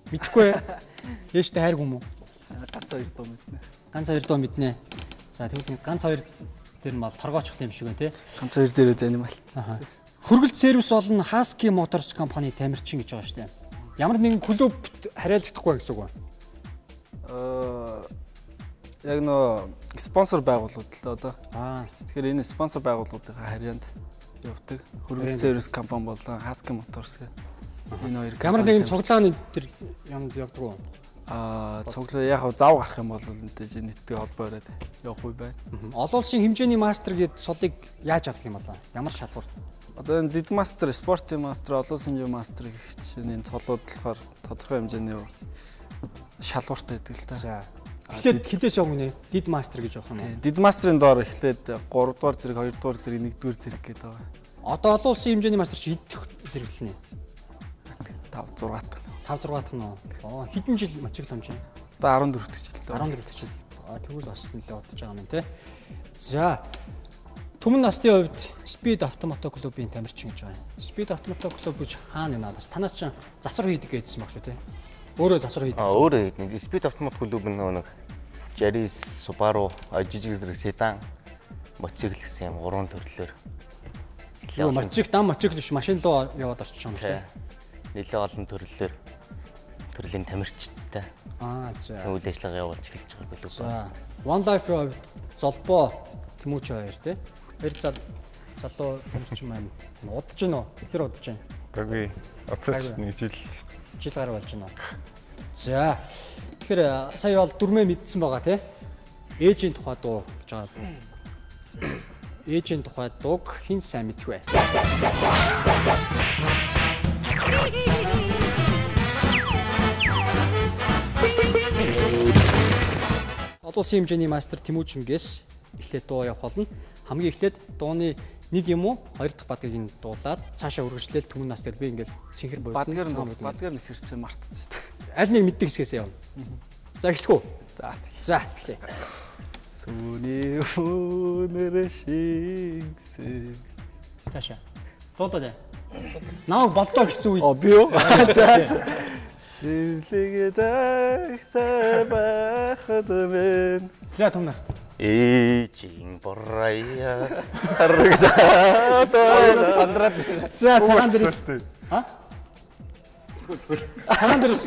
Мэдхгүй. Ээжтэй хайрг юм уу? Ганц хоёр дуу мэднэ. Ганц хоёр дуу мэднэ. За тэгвэл ганц хоёр Тэр мал торгоочлох юм шиг байна тий. Ганцхан ир дээрээ занимал. Хөргөлт сервис болон Husky Motors компани тамирчин гэж байгаа шүү дээ. Ямар нэгэн клубт харьяалагдахгүй гэсэн үг байна. Яг нөө спонсор байгууллагууд л одоо. Тэгэхээр энэ спонсор байгууллагуудын харьяанд явдаг. Хөргөлт сервис компани болон Husky Motors гэх энэ хоёр. Ямар нэгэн цуглааны тэр юмд явдаг уу? Цуглаа яг зав гарах юм бол мэдээж нийтдээ холбоо өрөөд явах үе байна. Олон улсын хэмжээний мастер гээд сулыг яаж авдаг юм болоо? Ямар шалгуурт? Одоо энэ дид мастер, спортын мастер, олон улсын хэмжээний мастер гэх чинь энэ цолууд болохоор тодорхой хэмжээний шалгууртай байдаг л та. За. Эхлээд хідээс явах нэ? Дид мастер гэж явах юм уу? Дид мастерын доор эхлээд 3 дугаар зэрэг, 2 дугаар зэрэг, 1 дугаар зэрэг гэдэг байгаа. Одоо олон улсын хэмжээний мастер чи идэх зэрэглэнэ. 5 6 дахь. 5 6 дахь нь. Хэдэн жил моцигламж байна? Одоо 14 дахь жил. 14 дахь жил. Тэгвэл бас нэлээд удаж байгаа юм тий. За. Түмэн насны хувьд Speed Automото клубын тамирчин гэж байгаа юм. Speed Automото клуб гэж хаана байна? Бас танаас ч засвар хийдэг гэдсэн баг шүү тий. Өөрөө засвар хийдэг. Өөрөө хийдэг. Speed Automото клуб нэг Yaris, Subaru, жижиг зэрэг седан, мотоцикл гэсэн юм 3 төрлөөр. Мотоцикл, дан мотоцикл биш машин руу яваад орчих юм шүү тий. Нэлээд олон төрлийн тамирчтай. За. Үйл ажиллагаа явуулж эхэлж байгаа билүү. За. One Life-ийн хувьд Золбоо Тэмүүч хоёр тий. Хоёр залуу тамирчин маань удаж гинөө. Хэр удаж байна? Гаггүй. Оцос нэг жил гаруй болж байна. За. Тэгэхээр сая бол дөрмөө мэдсэн байгаа тий. Ээжийн тухай дуу гэж байгаа. Ээжийн тухай дууг хэн сайн мэдэх вэ? Олон улсын хэмжээний мастер Тэмүүчингээс эхлээд дуу явах болно. Хамгийн эхлээд дууны нэг юм уу хоёр дахь бадгийг нь дуулаад цаашаа үргэлжлээл түмэн нас дээр би ингээл цэнхэр бод. Бадгаар нь хэрцээ мартчихсан. Аль нэг мэддэг хэсгээс явна. За эхлэх үү? За эхлэе. Сүний өнөр шигсэн. Цаашаа. Дуулаад. Намайг боллоо гэсэн үед. Би юу? За. Сэлэгээ тагтай байхад мэн. За түмнаас. Ээжийн бораяа харагдаад сандраад. За цагаан дээрээс. Цагаан дээрээс.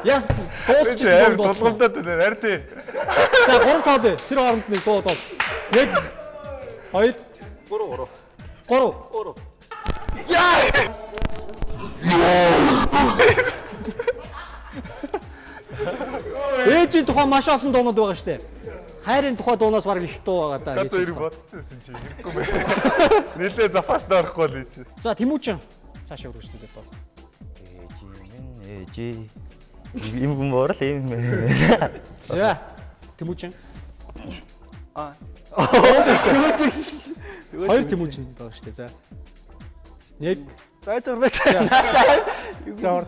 Яс дуулчихсан дуу болгомдод байна. Арди. За 3 тоо дээ. Тэр хооронд нэг дуу доо. 1 2 3. Яа! Ээжийн тухай маш олон дуунууд байгаа штэ. Хайрын тухай дуунаас баг их дуу байгаа даа. Гадаа ирэх бодчихсон чи хэрэггүй байна. Нилээ зафаас дөрөхгүй л ийч. За Тэмүүчин цаашаа үргэлжлүүлээд бол. ээжи юм морал юм. За Тэмүүчин. Хоёр Тэмүүчин байгаа штэ. За. 1 За.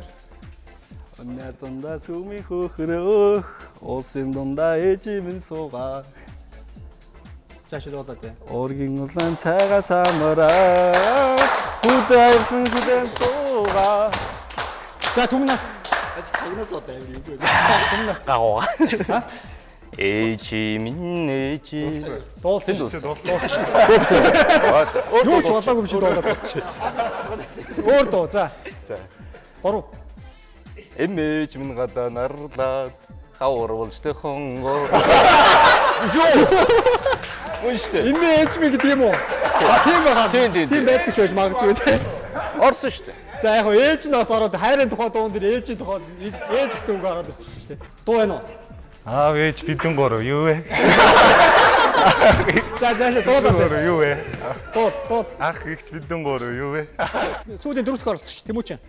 Өнөр дундаа сүми хөхрөөх, улсын дундаа ээжи минь суугаа. Цаашаа болоо тэ. Оргийн улаан цагаас амраа. Хүдэрсэн хүдэн суугаа. За түмнаас тагнаас одоо юм юу вэ? түмнаас гаваа. Ээжи минь ээжи. Дуулсан шүү дээ. Юу ч болоогүй юм шиг дуулаад болчих. Өөр дуу за. За. 3. Эмээж минь гадаа нарлаад хавруулж тэхөнгөө. Юу? Үнштэй. Эмээж минь гэдэг юм уу? Тийм байгаа. Тийм байдаг шүү гэж магадгүй те. Орсон шүү дээ. За яг ээж нь бас ороод хайрын тухай дуун дээр ээжийн тухай ээж гэсэн үг ороод ирсэн шүү дээ. Дуу байна уу? Аав ээж бидэн гурав юу вэ? За дуулаад юу вэ? Дуу. Ах ихч бидэн гурав юу вэ? Сүүлийн дөрөвдүгээр оролцсон шүү Тэмүүчин.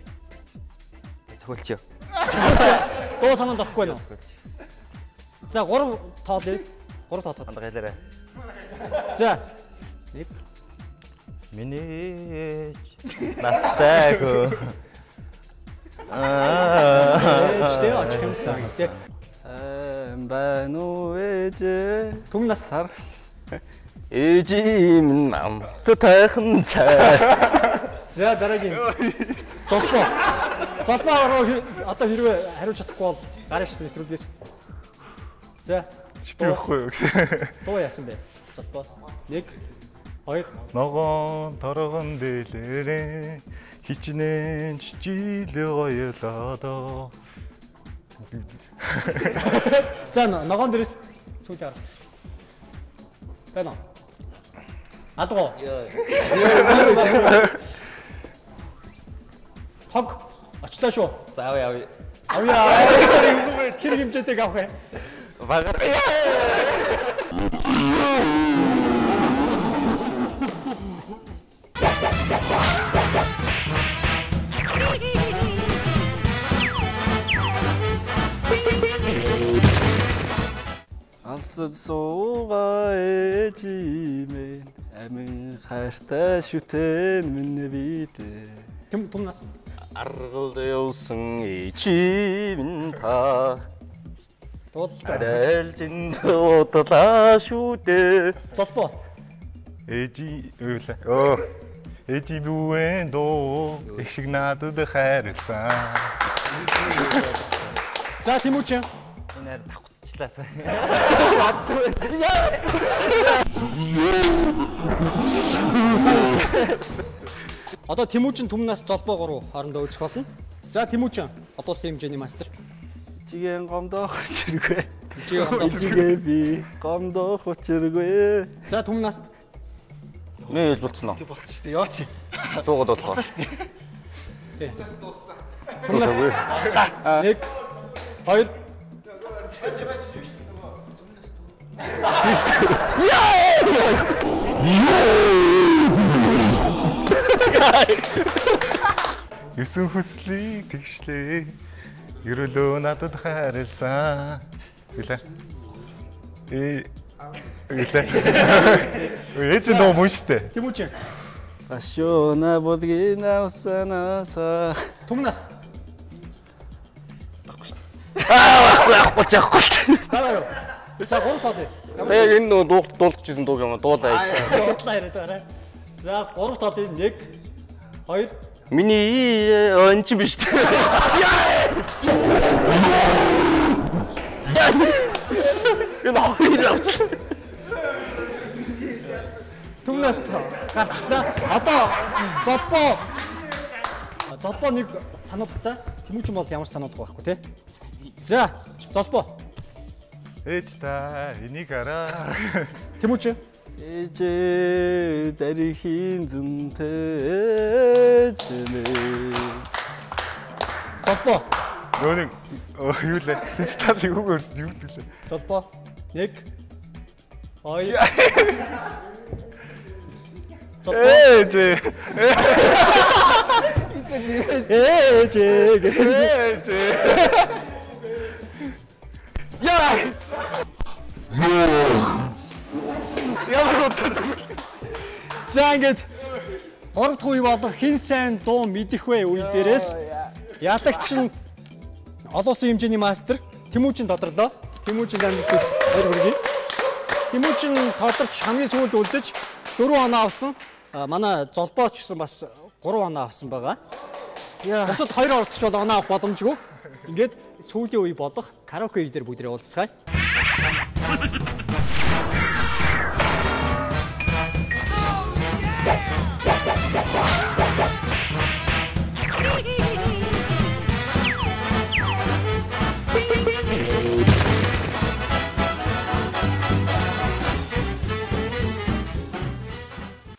Цохолч. Дуу санаанд авахгүй байна уу? За 3 тоолъё. 3 тоолоход. Андгайлаарай. За. 1. Миний ээж настайг. Ээжтэй очих юмсан тий. Сайн байна уу ээжээ? Түмнаас сар. Ээжи минь намт тайхан цай. За дараагийн. Золбоо одоо хэрвээ хариулж чадахгүй бол гарна шүү нэвтрүүлгээс. За Шипэхгүй юу гэсэн. Дуу яасан бэ? Залбаа. 1 2 Ногоон торгон дээлэрээ хичнээн чижилээ гоёлоо. За ногоон дээрээс сүүлийн харагч. Байна уу? Алгоо. Хог очлоо шүү. За авъя. Авъя. Тэр хэмжээтэй авах юм. Багаар. Алсад суугаа ээжимэн амин хайртай шүтэн минь бидээ. Түм нас. Аргал явсан ээжимэн та. Дуултаа. Арайлтанд удлаа шүү дээ. Залбаа. Ээжи ээжи бүэн доо их шиг надад хайрлаа. За Тимүч. Энэ давхцчлаа. Одоо Тимүчин түмнаас золбоогоор хоорондоо үзэх болно. За Тимүчин олон улсын хэмжээний мастер. Жиген гомдох учиргүй. Жигээ би гомдох учиргүй. За түмнаас Нэ болцсон уу? Тэг болцсон шүү дээ. Яа чи. Суугаад болох. Тий. Түмнаас 1 2 Юусэн хүслийг тэгшлээ. Ерөөлөө надад хайрлаа. Гэлээ. Ээж нөө мөн штэ. Тимүчин. Ашона бодгина усанаса. Түмнаас. Яахгүй. За гол тоо. Тэгээ энэ нөө дуулчихсан дуу юм дуулаа яа. Дуулаа яриад байгаа. За 3 тоолын 1 2 Миний онч биш үү? Энэ хоёр. Түмнээс гарчлаа. Одоо золбоо нэг сануулгатай. Тимүчин бол ямар сануулга байхгүй те. За золбоо. Ээж та энийг араа. Тимүчин. Ээжээ дарихийн зүнтэй чимээ. Золбоо. Нөөник юу лээ? Дижитал юу гэрс юу лээ? Золбоо. 1 2 Ээж. Яа. За ингээд 3 дахь үе болох хин сайн дуу мэдэх вэ үе дээрээс яалагч нь олон улсын хэмжээний мастер Тимүчин тодорлоо. Тимүчин дамжуулсан баяр хүргэе. Тимүчин тодорч хамгийн сүүлд үлдэж 4 оноо авсан. Манай золбооч гэсэн бас 3 оноо авсан байгаа. Бусад 2 оролцогч бол оноо авах боломжгүй. Ингээд сүүлийн үе болох караоке үе дээр бүгдээ уулзцгаая.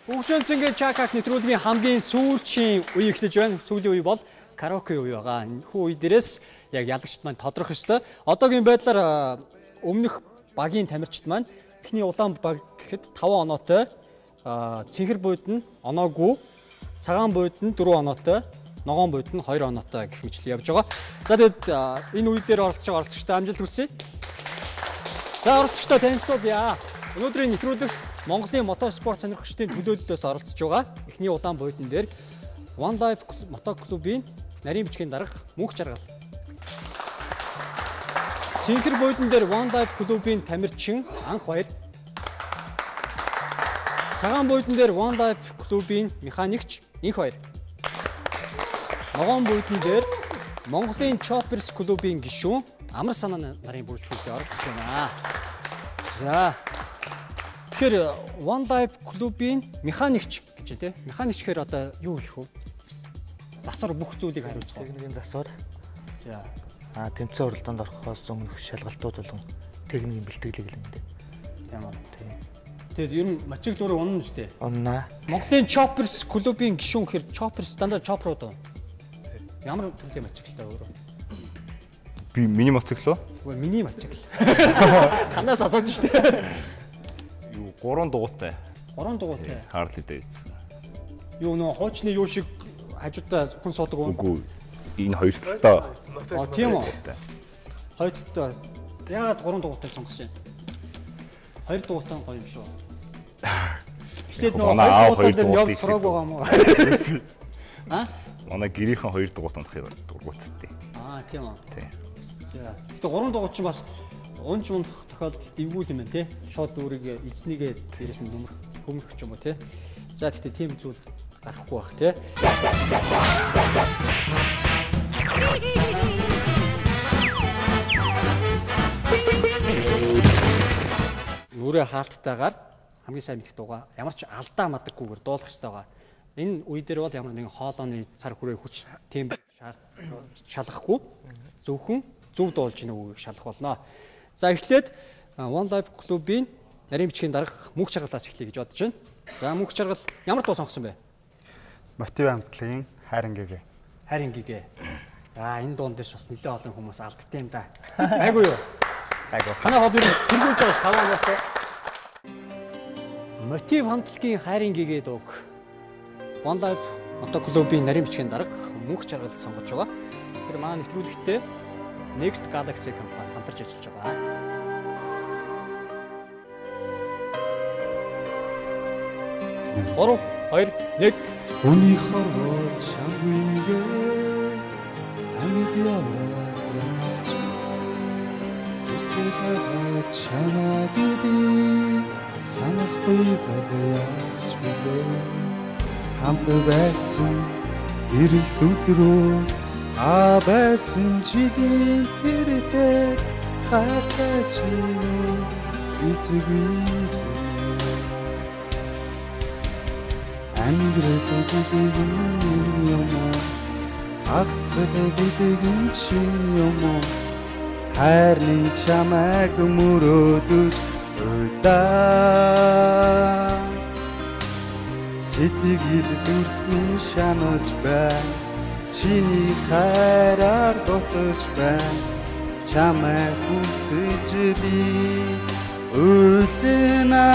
Бүгжэнцэнгийн чаках нэвтрүүлгийн хамгийн сүүлчийн үе эхлэж байна. Сүүлийн үе бол караоке үе байгаа. Энэхүү үе дээрээс яг ялагчд маань тодрох ёстой. Одоогийн байдлаар өмнөх багийн тамирчид маань эхний улаан баг гэхэд 5 оноотой, цэнхэр бууд нь оноогүй, цагаан бууд нь 4 оноотой, ногоон бууд нь 2 оноотой гэх мэтлээ явж байгаа. За тэгэд энэ үе дээр оролцож байгаа оролцогчдод амжилт хүсье. За оролцогчдод танилцуулъя. Өнөөдрийн нэвтрүүлэгт Монголын мотоспорт сонирхогчдын төлөөллөөс оролцож байгаа. Эхний улаан буудан дээр One Life мотоклубын нарийн бичгийн дарга мөнх жаргал. Цэнхэр буудан дээр One Life клубын тамирчин анх баяр. Цагаан буудан дээр One Life клубын механикч инх баяр. Ногоон буудан дээр Монголын Choppers клубын гишүүн амар санаа нарын бүрэлдэхүүнтэй оролцож байна. За. Тэгэхээр One Life клубын механикч гэж тий. Механикч гэхээр одоо юу гэх вэ? Засвар бүх зүйлийг хариуцах. Техникийн засвар. За. Тэмцээн уралдаанд орохоос өмнөх шалгалтууд болон техникийн бэлтгэлийг хэлнэ. Тийм үү. Тэгээд ер нь мотоцикл дөрөв унна үстэй. Уннаа. Монголын Choppers клубын гишүүн гэхээр Choppers дандаа Chopper-ууд байна. Ямар төрлийн мотоциклтай өөрөө? Би мини мотоцикл уу? Үгүй мини мотоцикл. Танаас асууж штэ. Юу 3 дугуйтай. 3 дугуйтай. Harley Davidson. Юу нөө хуучны юу шиг хажуудаа хүн суудаг уу? Үгүй. Энэ хоёр талтай. Тийм үү? Хоёр талтай. Яагаад 3 дугуйтай сонгосон юм? 2 дугуйтай гоё юм шүү. Гэтэл нөө 2 дугуйтай дээр явж сураг байгаа юм уу? Манай гэрийнхэн 2 дугуйтай унах дургуйцтай. Тийм үү? Тийм. За. Гэтэ 3 дугуйч чинь бас унж унах тохиолдолд эвгүй юм байна те. Шууд өөрийгөө эзнийгээ дээрээс нь хөмөрөх ч юм уу те. За гэтэ тийм зүйл гарахгүй бах те. Нүрэ хаалттайгаар хамгийн сайн мэдэх дууга ямар ч алдаа мадаггүйгээр дуулах хэрэгтэй байгаа. Энэ үе дээр бол ямар нэгэн хоолойны цар хүрээ хүч тийм шалгахгүй зөвхөн зөв дуулж ийн үгийг шалгах болно. За эхлээд One Life клубын нарийн бичгийн дарга мөнх чаргалаас эхлэе гэж бодож байна. За мөнх чаргал ямар дуу сонгосон бэ? Мотив амтлагийн хайран гэгээ. Хайран гэгээ. За энэ дуун дээр бас нэлээд олон хүмүүс алдтаа юм да. Айгуу юу? Айгуу. Танай хобби тэргүүлж байгаа ш таван болтой. Мотив хамтлагийн хайран гэгээ дууг One Life мотоклубын нарийн бичгийн дарга мөнх чаргал сонгож байгаа. Тэгэхээр манай нэвтрүүлэгтээ Next Galaxy компани хамтарч ажиллаж байгаа. 3, 2, 1 Хүний хорвоо чамгүйгээ амьд яваад явж Үстэйгээ чамаа би санахгүй байж билээ хамт байсан ирэх өдрөө байсан чигийн тэртээ хайртай чиний эцэг Ангрет гэдэг юм агцэг гэдэг юм хайрын чамайг мөрөөдөж уйлдаа сэтгэл зүрхэн шанаж байна чиний хайраар дотож байна чамайг хүсэж би уйлдана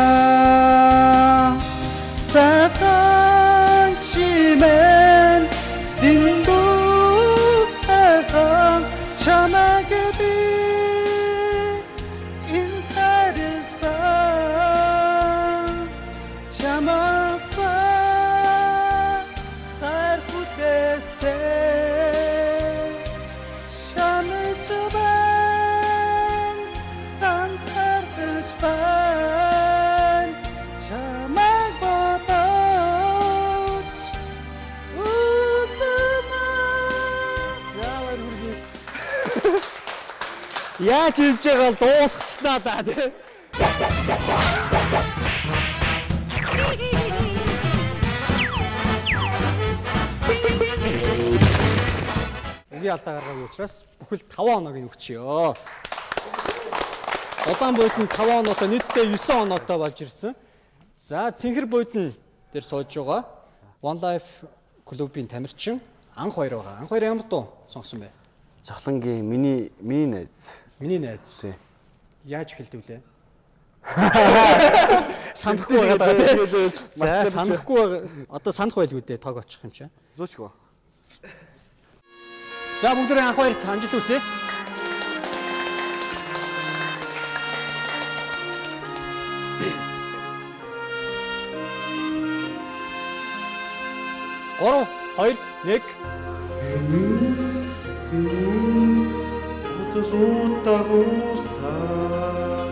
Сахан чимэн динду сахан чамайг би инхарсан чамаса хайр хүтэсээ шанаж байна тантарч байна чамайг Яаж хийж байгаа дуусгачлаа да тий. Үгийн алдаа гаргаагүй учраас бүхэл 5 оноогийн өгчөө. Улаан буудлын 5 оноотой нийтдээ 9 оноотой болж ирсэн. За цэнхэр буудлын дээр сууж байгаа One Life клубын тамирчин анх хоёр байгаа. Анх хоёр ямар дуу сонгосон бэ? Цахлангийн миний найз. Миний найз. Яаж эхэлдэв лээ? Санахгүй байгаа даа. За санахгүй байгаа. Одоо санах байлгүй дээ тог очих юм чи. Зөөчгөө. За бүгдээ анх хоёрт амжилт хүсье. Гурав, 2, 1 Утулутагусаа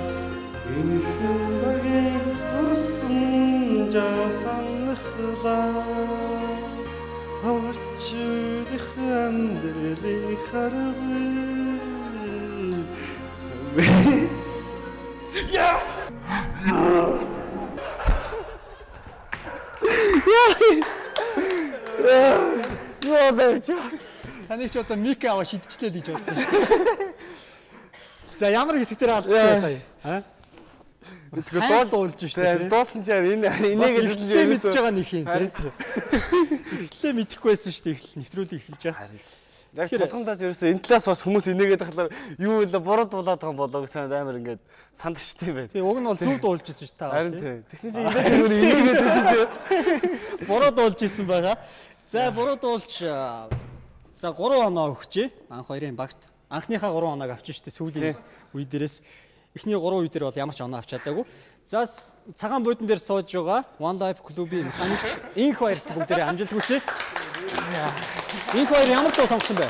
энэхэн багийн турсан жасанхлаа авчидх амьдралын харгы Я Юу байж. Таны ч одоо мик аваа шидчихлээ л гэж бодсон шүү дээ. За ямар хэсгээр алдчихсан сая? Аа? Тэгэхээр дуулж шүү дээ. Дуулсан чи энийг хэлж мэдж байгаа нэг юм тийм. Эхлээ мэдэхгүй байсан шүү дээ. Эхлэл нэвтрүүлэг эхэлж байгаа. Яг тулгамдаад ерөөсөө энэ талаас бас хүмүүс инээгээд тахлаар юу вэ буруу дуулаад байгаа юм болоо гэсэн амар ингээд сандагчтай байд. Тийм уг нь бол зөв дуулж ирсэн шүү та. Харин тийм. Тэгсэн чи инээгээд байсан чи буруу дуулж ирсэн байгаа. За буруу дуулж за 3 оноо өгчээ. Анх хоёрын багт. Анхныхаа 3 оноог авчих шүү дээ. Сүүлийн үе дээрээс эхний 3 үе дээр бол ямар ч оноо авч чадаагүй. За цагаан буудан дээр сууж байгаа One Life клубын механикч инх баярт бүгдээрээ амжилт хүсье. Инх баяр ямар дуу сонгосон бэ?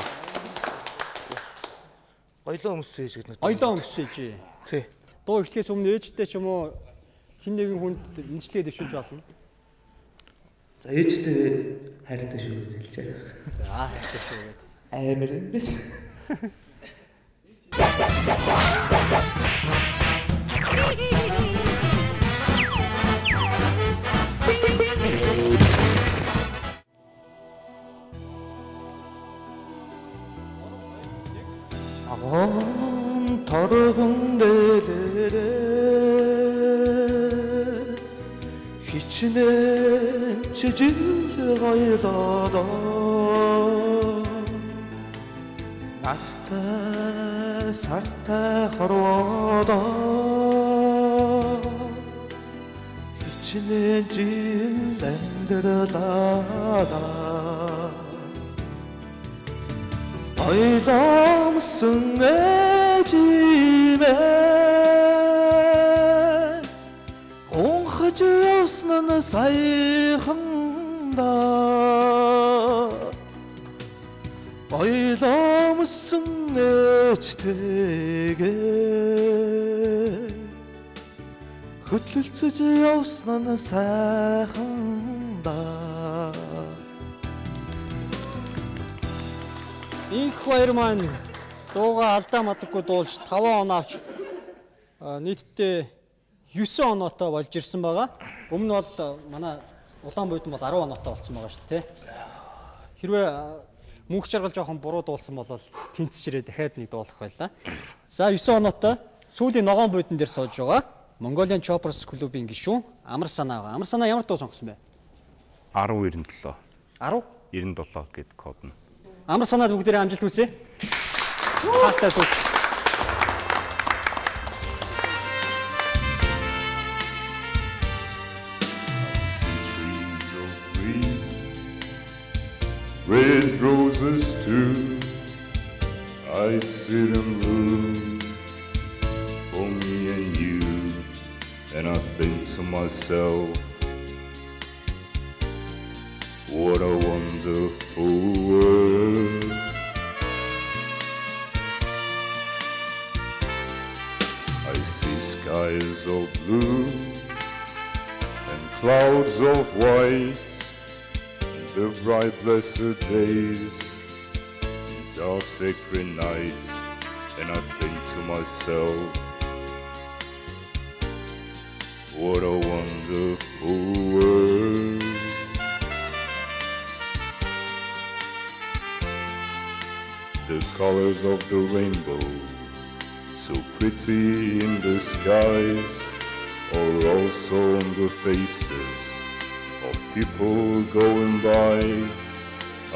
Гоёлоо өмссөн ээж гэдэг. Гоёлоо өмссөн ээж. Тий. Дуу эхлэхээс өмнө ээжтэй ч юм уу хин нэгэн хүнд мэдчлээ дэвшүүлж болно. За ээжтэй хайртай шүү гэж хэлжээ. За хайртай шүү гэж. Амар. торгон дээлэрэ хичнээн чижил гоёлоо нартай сартай хорвоо хичнээн жил амьдралаа ойломсон ээжимээ унхаж явсан нь саяханда ойломсон ээжтэйгээ хөтлөлцөж явсан нь сайханда Инх баяр маань дууга алдаа мадаггүй дуулж 5 оноо авч нийтдээ 9 оноотой болж ирсэн байгаа. Өмнө бол манай Улаанбуйдан бол 10 оноотой болсон байгаа шүү дээ. Хэрвээ мөнх жаргал жоохон буруу дуулсан бол тэнцчирээ дахиад нэг дуулах байлаа. За 9 оноотой сүүлийн ногоон буйдан дээр сууж байгаа. Mongolian Choppers клубын гишүүн Амар Санаа байгаа. Амар Санаа ямар дуу сонгосон бэ? 1097. 10 97 гэд код нь. Амар Санаад бүгдээрээ амжилт хүсье. Хаатай зууч. Red roses too, I see them bloom for me and you, and I think to myself, what a wonderful world. I see skies of blue and clouds of white, the bright blessed days, dark sacred nights, and I think to myself, what a wonderful world. The colors of the rainbow, so pretty in the skies, are also on the faces of people going by.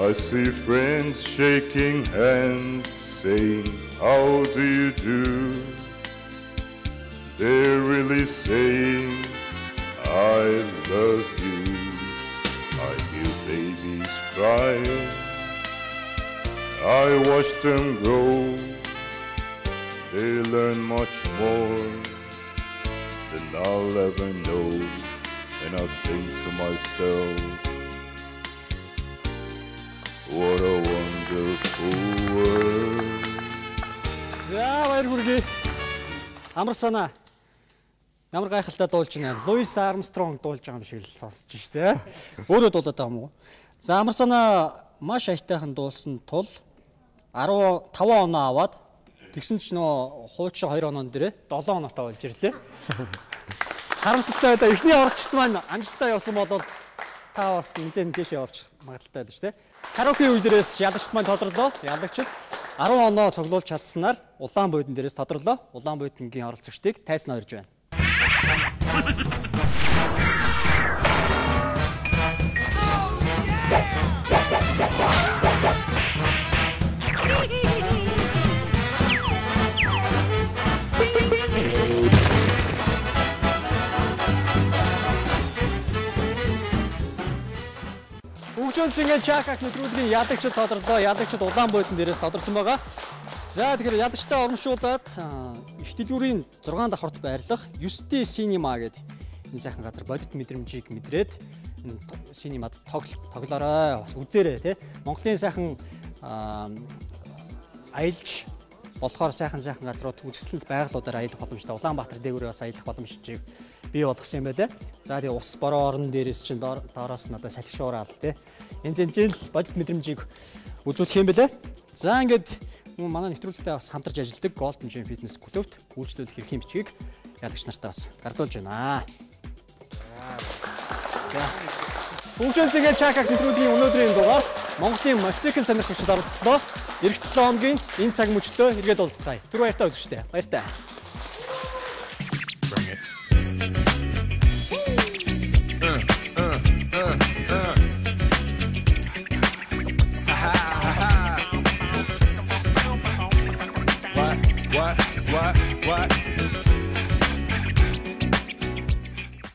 I see friends shaking hands, saying, how do you do? They're really saying, I love you. I hear babies cry, I watch them grow. They learn much more than I'll ever know. And I think to myself, what a wonderful world. За баяр хүргэе. Амар Санаа. Ямар гайхалтай дуулж байна. Луис Армстронг дуулж байгаа юм шиг л сонсож штэ. Өөрөө дуулаад байгаа юм уу? За Амар Санаа маш аятайхан дуулсан тул 15 оноо аваад тэгсэн ч нөө хуучин 2 оноо дээрээ 7 оноотой болж ирлээ. Харамсалтай байлаа. Эхний оролцогчд маань амжилттай явсан бол та бас нэлээд дэшээ явж магадaltaй л шүү дээ. Караоке үе дээрээс ялагчд маань тодорлоо. Ялагчд 10 оноо цуглуулж чадсанаар улаан буудан дээрээс тодорлоо. Улаан буудангийн оролцогчдыг тайснаа орж байна. Хөгжөөнцгийн чакак нэвтрүүлгийн ялагчд тодорлоо. Ялагчд улаан буудан дээрээс тодорсон байгаа. За тэгэхээр ялагчтай урамшуулад их дэлгүүрийн 6 давхарт байрлах Юсти Синема гэдэг энэ сайхан газар бодит мэдрэмжийг мэдрээд синемад тоглоорой. Бас үзээрэй тий. Монголын сайхан аялж болохоор сайхан газрууд үзэсгэлэнт байгууллагуудаар аялах боломжтой. Улаанбаатар дээгүүрээ бас аялах боломжийг бий болгосон юм байлаа. За тэгээ ус бороо орон дээрээс чинь доороос нь одоо салхишуураал тий. Энэ зэнцэл бодит мэдрэмжийг үзүүлэх юм байлаа. За ингээд манай нэвтрүүлэгтээ бас хамтарч ажилладаг Golden Gym Fitness клубт үйлчлүүлэх эрхийн бичгийг ялагч нартаа бас гардуулж байна. За. Хөгжөөнцгийн чакак нэвтрүүлгийн өнөөдрийн дугаарт Монголын мотоцикл сонирхогчид оролцлоо. Эх 7 хоногийн энэ цаг мөчтөө эргээд уулзцгаая. Түр баяртай үзэгчтэй. Баяртай.